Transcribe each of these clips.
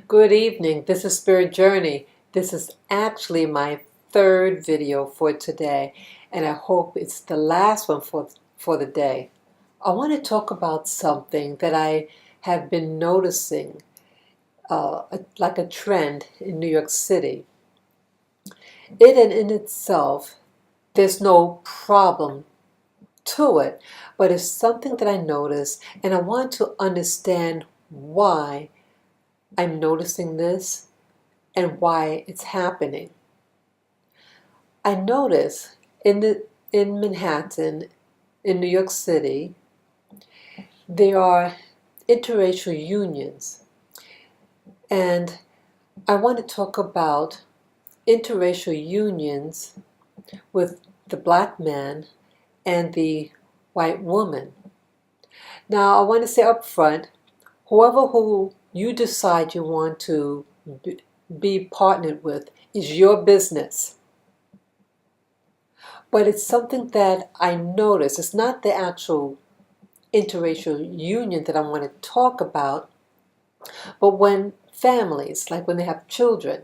Good evening. This is Spirit Journey. This is actually my third video for today, and I hope it's the last one for the day. I want to talk about something that I have been noticing, like a trend in New York City. In itself, there's no problem to it, but it's something that I notice, and I want to understand why I'm noticing this and why it's happening. I notice in Manhattan, in New York City, there are interracial unions, and I want to talk about interracial unions with the black man and the white woman. Now, I want to say up front, who you decide you want to be partnered with is your business. But it's something that I notice. It's not the actual interracial union that I want to talk about, but when families, like when they have children,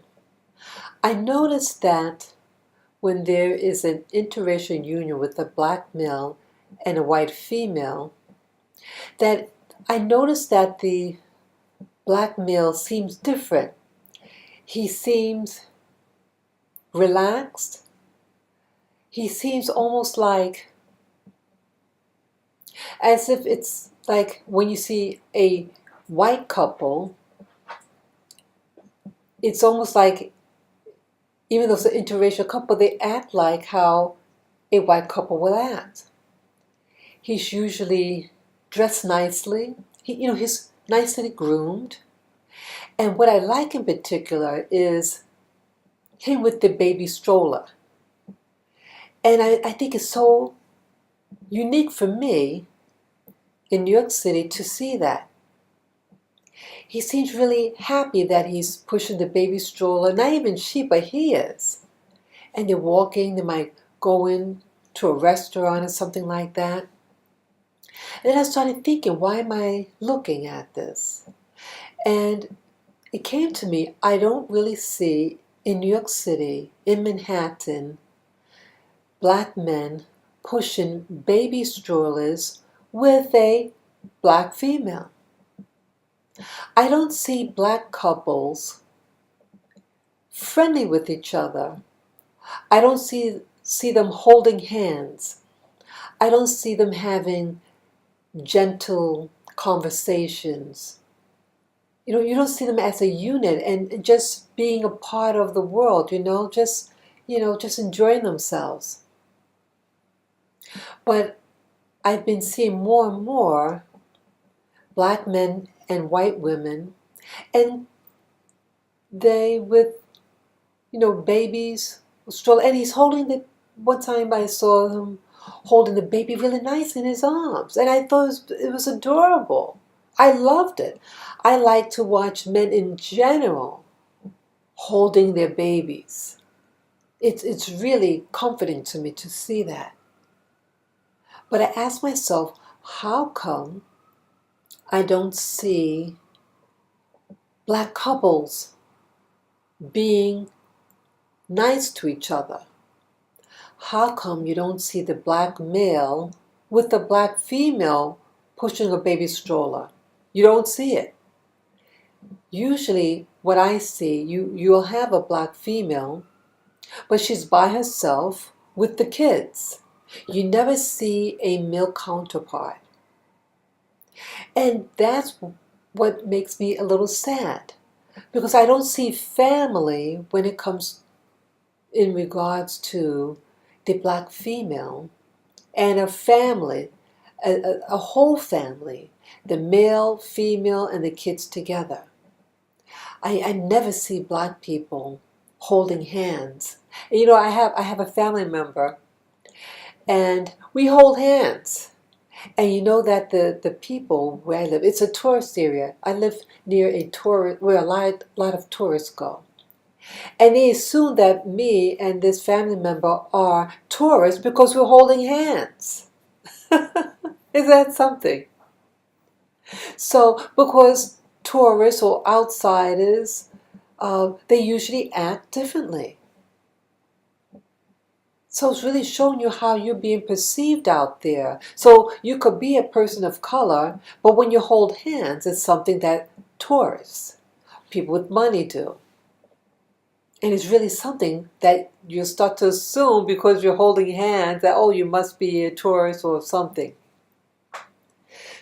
I notice that when there is an interracial union with a black male and a white female, that I notice that the black male seems different. He seems relaxed. He seems almost like, as if it's like when you see a white couple, it's almost like, even though it's an interracial couple, they act like how a white couple will act. He's usually dressed nicely. He's nicely groomed. And what I like in particular is him with the baby stroller. And I think it's so unique for me in New York City to see that. He seems really happy that he's pushing the baby stroller. Not even she, but he is. And they're walking. They might go in to a restaurant or something like that. And then I started thinking, why am I looking at this? And it came to me, I don't really see in New York City, in Manhattan, black men pushing baby strollers with a black female. I don't see black couples friendly with each other. I don't see them holding hands. I don't see them having gentle conversations. You don't see them as a unit and just being a part of the world, just enjoying themselves. But I've been seeing more and more black men and white women, and they with, babies, stroller, and he's holding one time I saw him holding the baby really nice in his arms, and I thought it was adorable. I loved it. I like to watch men in general holding their babies. It's really comforting to me to see that. But I ask myself, how come I don't see black couples being nice to each other? How come you don't see the black male with the black female pushing a baby stroller? You don't see it. Usually what I see, you'll have a black female, but she's by herself with the kids. You never see a male counterpart. And that's what makes me a little sad, because I don't see family when it comes in regards to the black female and a family, a whole family, the male, female, and the kids together. I never see black people holding hands. And, I have a family member, and we hold hands. And you know that the people where I live, it's a tourist area. I live near where a lot of tourists go. And they assume that me and this family member are tourists because we're holding hands. Is that something? So, because tourists or outsiders, they usually act differently. So it's really showing you how you're being perceived out there. So you could be a person of color, but when you hold hands, it's something that tourists, people with money do. And it's really something that you start to assume because you're holding hands that, oh, you must be a tourist or something.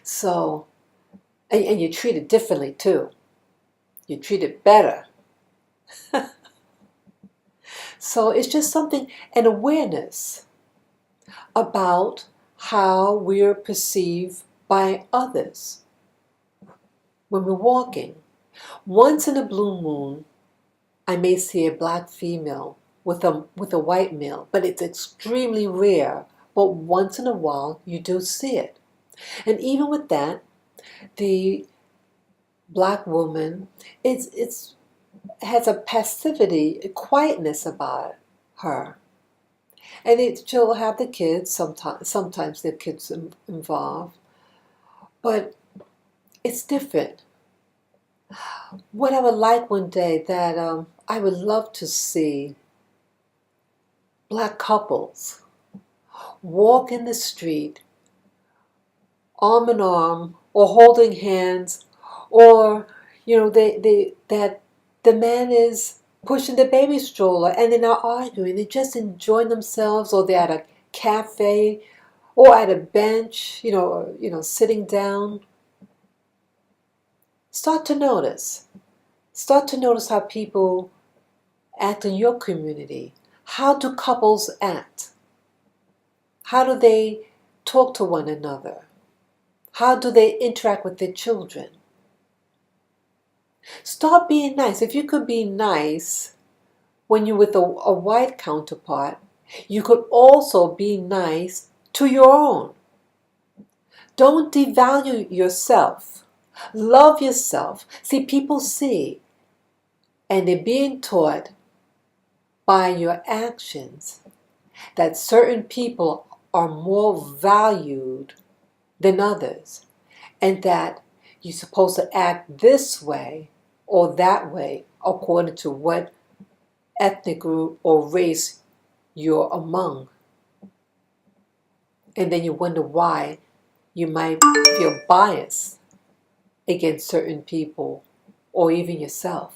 So, and you're treated differently too. You're treated better. So it's just something, an awareness about how we're perceived by others when we're walking. Once in a blue moon, I may see a black female with a white male, but it's extremely rare. But once in a while, you do see it. And even with that, the black woman, it's has a passivity, a quietness about her. And she'll have the kids, sometimes the kids involved, but it's different. What I would like one day that I would love to see black couples walk in the street arm in arm or holding hands, or that the man is pushing the baby stroller and they're not arguing, they're just enjoying themselves, or they're at a cafe or at a bench, sitting down. Start to notice how people act in your community. How do couples act? How do they talk to one another? How do they interact with their children? Start being nice. If you could be nice when you're with a white counterpart, you could also be nice to your own. Don't devalue yourself. Love yourself. See, people see, and they're being taught by your actions that certain people are more valued than others, and that you're supposed to act this way or that way according to what ethnic group or race you're among. And then you wonder why you might feel bias against certain people or even yourself.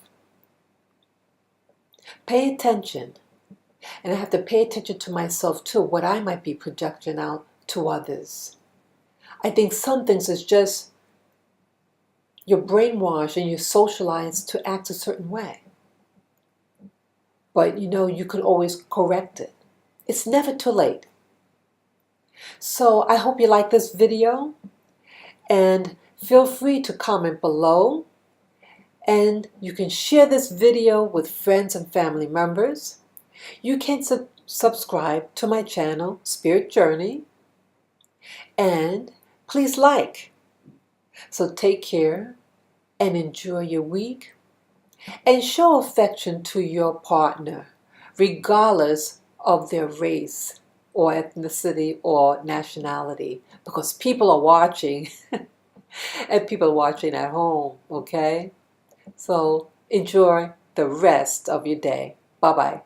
Pay attention. And I have to pay attention to myself too, what I might be projecting out to others. I think some things is just you're brainwashed and you're socialized to act a certain way. But you can always correct it. It's never too late. So I hope you like this video, and feel free to comment below, and you can share this video with friends and family members. You can subscribe to my channel, Spirit Journey, and please like. So take care and enjoy your week, and show affection to your partner, regardless of their race or ethnicity or nationality, because people are watching and people are watching at home, okay? So enjoy the rest of your day. Bye-bye.